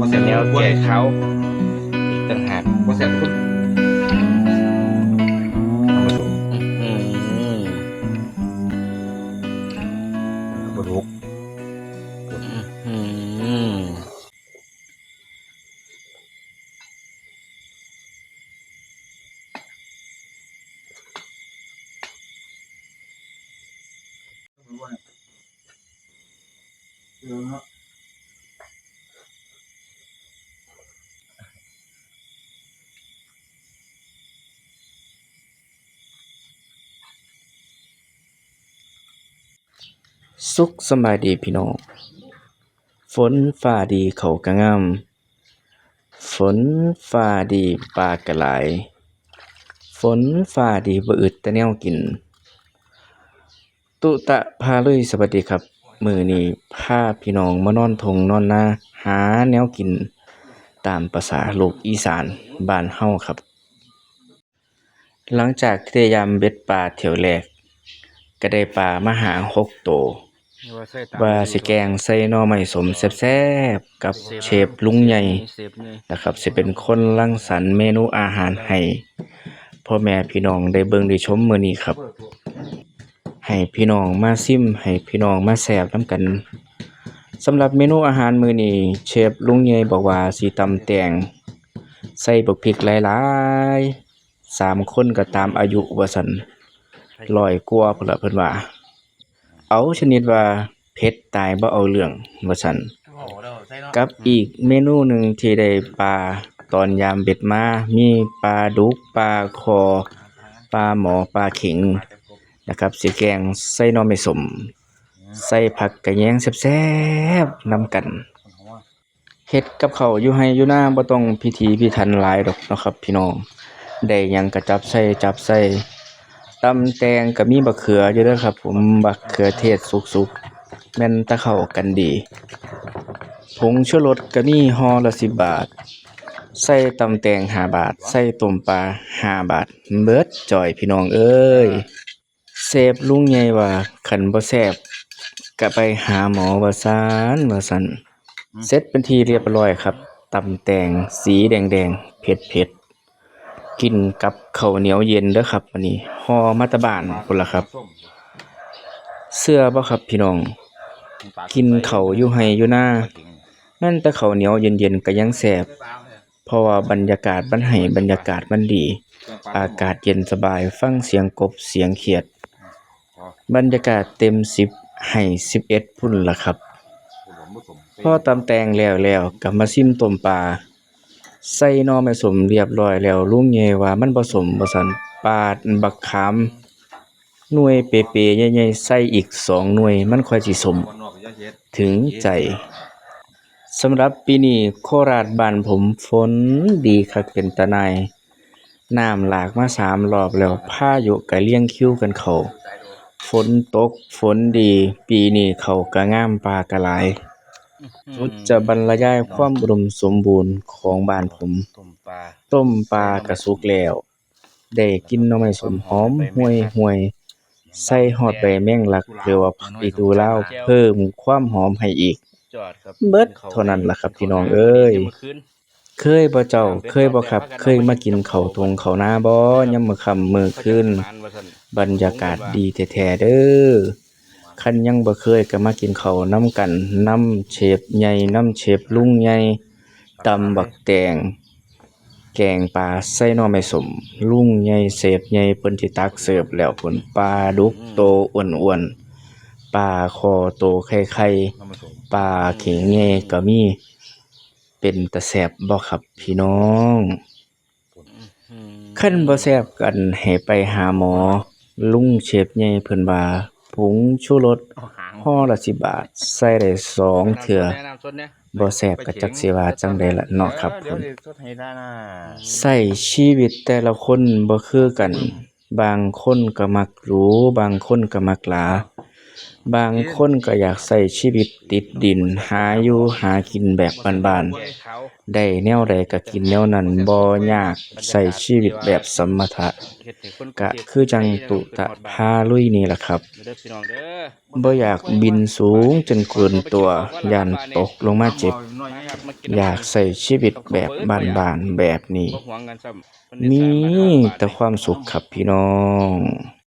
บ่แซ่บ แนว กล้วย แก่เขาอีกต่างหาก บ่แซ่บทุกคนเอามาส่ง อืม บ่ถูก อืม สุขสำบายดีพี่น้องฝนฟ้าดีเขาก็งามฝนฟ้าดีปลาก็หลายฝนฟ้าดีบ่อึดแต่แนวกินตุตะพาลุยสวัสดีครับมื้อนี้พาพี่น้องมานอนทงนอนนาหาแนวกินตามประสาลูกอีสานบ้านเฮาครับหลังจากที่ได้ยามเบ็ดปลาเที่ยวแรกก็ได้ปลามาหา6 ตัวว่าสิแกงใส่หน่อไม้สมแซ่บๆกับเชฟลุงใหญ่นะครับสิเป็นคนรังสรรค์เมนูอาหารให้พ่อแม่พี่น้องได้เบิ่งได้ชมมื้อนี้ครับให้พี่น้องมาชิมให้พี่น้องมาแซ่บนำกันสำหรับเมนูอาหารมื้อนี้เชฟลุงใหญ่บอกว่าสิตำแตงใส่บักพริกหลายๆ3 คนก็ตามอายุว่าซั่น100 กว่าพุ่นล่ะเพิ่นว่าเอาชนิดว่าเผ็ดตายบ่เอาเรื่องว่าซั่นกับอีกเมนูหนึ่งที่ได้ปลาตอนยามเบ็ดมามีปลาดุกปลาคอปลาหมอปลาเข็งนะครับสิแกงใส่หน่อไม้ส้มใส่ผักกะแยงแซ่บๆนำกันเฮ็ดกับข้าวอยู่ไร่อยู่นาบ่ต้องพิถีพิถันหลายดอกเนาะครับพี่น้องได้หยังก็จับใส่ตำแตงก็มีบักเขืออยู่เด้อครับผมบักเขือเทศสุกๆแม่นตะเข้ากันดีผงชูรสก็มีห่อละ10 บาทใส่ตำแตง5 บาทใส่ต้มปลา5 บาทเบิดจ่อยพี่น้องเอ้ยเซฟลุงใหญ่ว่าคันบ่แซ่บก็ไปหาหมอว่าซั่นเสร็จเป็นที่เรียบร้อยครับตำแตงสีแดงๆเผ็ดๆกินกับข้าวเหนียวเย็นเด้อครับวันนี้ห่อมาแตะบ้านพุ่นล่ะครับเชื่อบ่ครับพี่น้องกินข้าวอยู่ไร่อยู่นาแม้นแต่ข้าวเหนียวเย็นๆก็ยังแซ่บเพราะว่าบรรยากาศมันให้บรรยากาศมันดีอากาศเย็นสบายฟังเสียงกบเสียงเขียดบรรยากาศเต็ม10ให้11พุ่นล่ะครับพอตำแตงแล้วก็มาชิมต้มปลาใส่หน่อไม้ส้มเรียบร้อยแล้วลุงใหญ่ว่ามันบ่สมว่าซั่นปาดบักขามหน่วยเปๆใหญ่ๆใส่อีก2 หน่วยมันค่อยสิสมถึงใจสำหรับปีนี้โคราชบ้านผมฝนดีคักเป็นตาหน่ายน้ำหลากมา3 รอบแล้วพายุก็เรียงคิวกันเข้าฝนตกฝนดีปีนี้ข้าวก็งามปลาก็หลายสุดจะบรรยายความอุดมสมบูรณ์ของบ้านผมต้มปลาก็สุกแล้วได้กินหน่อไม้ส้มหอมห่วยๆใส่ฮอดใบแมงลักหรือว่าผักอีตูลาวเพิ่มความหอมให้อีกเบิดเท่านั้นล่ะครับพี่น้องเอ้ยเคยบ่เจ้าเคยบ่ครับเคยมากินข้าวทงข้าวนาบ่ยามมื้อค่ำมื้อคืนบรรยากาศดีแท้ๆเด้อคันยังบ่เคยก็มากินข้าวนำกันนำเชฟใหญ่นำเชฟลุงใหญ่ตำบักแตงแกงปลาใส่หน่อไม้ส้มลุงใหญ่เชฟใหญ่เพิ่นสิตักเสิร์ฟแล้วพุ่นปลาดุกโตอ้วนๆปลาคอโตไข่ๆปลาเข็งแง่ก็มีเป็นตาแซ่บบ่ครับพี่น้องคันบ่แซ่บกันให้ไปหาหมอลุงเชฟใหญ่เพิ่นว่าผงชูรสห่อละ10 บาทใส่ได้2 เทื่อบ่แซ่บก็จักสิว่าจั่งใดล่ะเนาะครับผมใช้ชีวิตแต่ละคนบ่คือกันบางคนก็มักหรูบางคนก็มักหราบางคนก็อยากใช้ชีวิตติดดินหาอยู่หากินแบบบ้าน ได้แนวใดก็กินแนวนั้นบ่ยากใช้ชีวิตแบบสมถะก็คือจังตุตะพาลุยนี่ล่ะครับบ่อยากบินสูงจนเกินตัวย้านตกลงมาเจ็บอยากใช้ชีวิตแบบบ้านๆแบบนี้มีแต่ความสุขครับพี่น้อง